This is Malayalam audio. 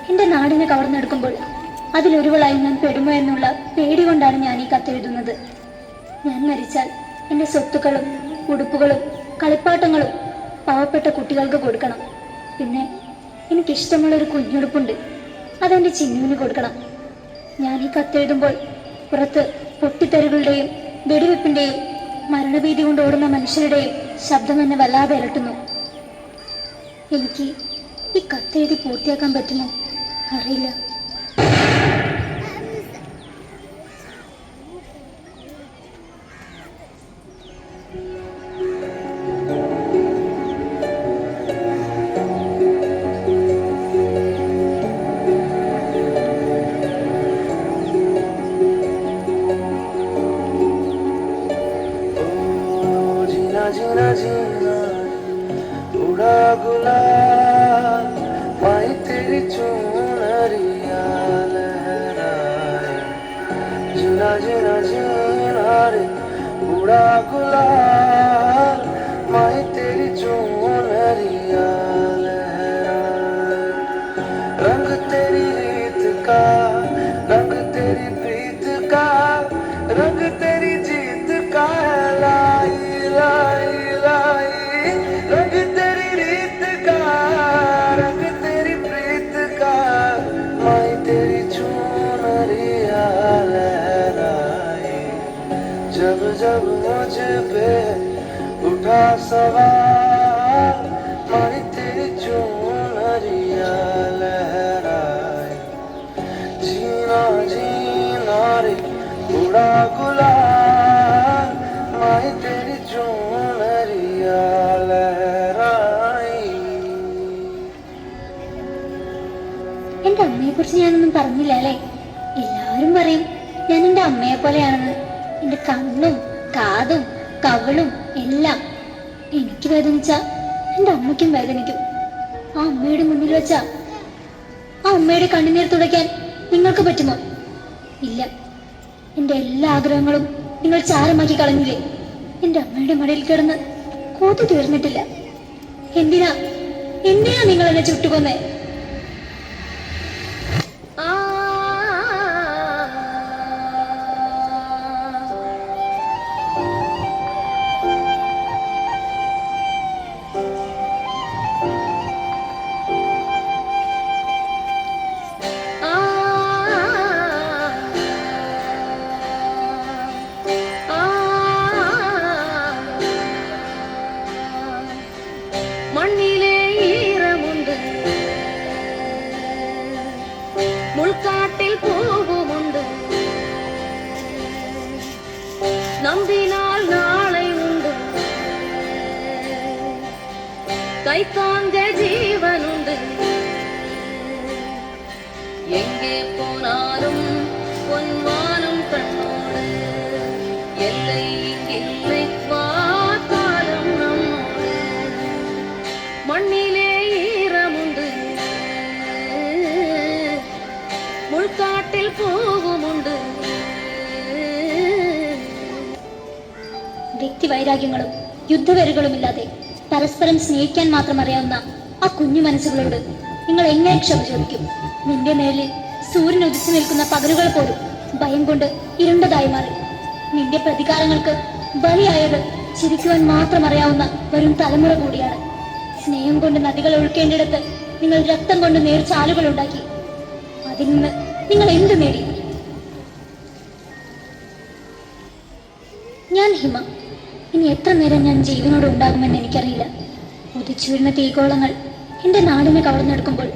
എൻ്റെ നാടിനെ കവർന്നെടുക്കുമ്പോൾ അതിലൊരുവളായി ഞാൻ പെടുമോ എന്നുള്ള പേടി കൊണ്ടാണ് ഞാൻ ഈ കത്തെഴുതുന്നത്. ഞാൻ മരിച്ചാൽ എൻ്റെ സ്വത്തുക്കളും ഉടുപ്പുകളും കളിപ്പാട്ടങ്ങളും പാവപ്പെട്ട കുട്ടികൾക്ക് കൊടുക്കണം. പിന്നെ എനിക്കിഷ്ടമുള്ളൊരു കുഞ്ഞുടുപ്പുണ്ട്, അതെൻ്റെ ചിന്നുവിന് കൊടുക്കണം. ഞാൻ ഈ കത്തെഴുതുമ്പോൾ പുറത്ത് പൊട്ടിത്തെറികളുടെയും വെടിവെപ്പിൻ്റെയും മരണഭീതി കൊണ്ട് ഓടുന്ന മനുഷ്യരുടെയും ശബ്ദം എന്നെ വല്ലാതെ അലട്ടുന്നു. എനിക്ക് ഈ കത്തെഴുതി പൂർത്തിയാക്കാൻ പറ്റുമോ അറിയില്ല. जीना जीना उड़ा गुलाल माई तेरी चुनरिया लहराए। जीना जीना जीना रे उड़ा गुलाल माई तेरी चुनरिया लहराए। रंग तेरी रीत का, रंग तेरी प्रीत का, रंग तेरी जीत का लाई लाई लाई। रंग तेरी रीत का, रंग तेरी प्रीत का, माई तेरी चुनरिया लहराए। जब जब मुझ पे उठा सवार माई तेरी चुनरिया लहराए। जीना जीना रे उड़ा गुलाल माई तेरी चुनरिया लहराई। എൻ്റെ അമ്മയെക്കുറിച്ച് ഞാനൊന്നും പറഞ്ഞില്ല അല്ലേ? എല്ലാവരും പറയും ഞാൻ എൻ്റെ അമ്മയെ പോലെയാണെന്ന്. എൻ്റെ കണ്ണും കാതും കവിളും എല്ലാം. എനിക്ക് വേദനിച്ചാ എൻ്റെ അമ്മയ്ക്കും വേദനിക്കും. ആ അമ്മയുടെ മുന്നിൽ വെച്ചാ ആ അമ്മയുടെ കണ്ണുനീർ തുടയ്ക്കാൻ നിങ്ങൾക്ക് പറ്റുമോ? ഇല്ല. എൻ്റെ എല്ലാ ആഗ്രഹങ്ങളും നിങ്ങൾ ചാരമാക്കി കളഞ്ഞില്ലേ? എൻ്റെ അമ്മയുടെ മടിയിൽ കിടന്ന് കോതി തീർന്നിട്ടില്ല. എന്തിനാ എന്തിനാ നിങ്ങൾ എന്നെ ചുട്ടുകൊന്നേ? മണ്ണിലെ ഈറമുണ്ട്, മുൾക്കാട്ടിൽ പൂവുമുണ്ട്, നമ്പിനാൽ നാളെയുണ്ട്, കൈത്താങ്ക ജീവനുണ്ട്. എங்கே போனாலும் பொன்வானும் கண்ணோடு எல்லை இங்கில்லை வாக்காலம் நம்மோடு. മണ്ണിലെ ഈറമുണ്ട്, മുൾക്കാട്ടിൽ പൂവുമുണ്ട്. വ്യക്തിവൈരാഗ്യങ്ങളും യുദ്ധവെറുകളുമില്ലാതെ പരസ്പരം സ്നേഹിക്കാൻ മാത്രം അറിയാവുന്ന ആ കുഞ്ഞു മനസ്സുകളോട് നിങ്ങൾ എങ്ങനെ ക്ഷമ ചോദിക്കും? നിന്റെ മേലിൽ സൂര്യൻ ഉദിച്ചു നിൽക്കുന്ന പകലുകൾ പോലും ഭയം കൊണ്ട് ഇരുണ്ടതായി മാറി. നിന്റെ പ്രതികാരങ്ങൾക്ക് ബലിയായത് ചിരിക്കുവാൻ മാത്രം അറിയാവുന്ന വരും തലമുറ കൂടിയാണ്. സ്നേഹം കൊണ്ട് നദികൾ ഒഴുക്കേണ്ടിടത്ത് നിങ്ങൾ രക്തം കൊണ്ട് നേർച്ചാലുകൾ ഉണ്ടാക്കി. അതിൽ നിന്ന് നിങ്ങൾ എന്ത് നേടി? ഞാൻ ഹിമ. ഇനി എത്ര നേരം ഞാൻ ജീവനോട് ഉണ്ടാകുമെന്ന് എനിക്കറിയില്ല. ഉദിച്ചു വീഴുന്ന തീകോളങ്ങൾ എൻ്റെ നാടിനെ കവർന്നെടുക്കുമ്പോൾ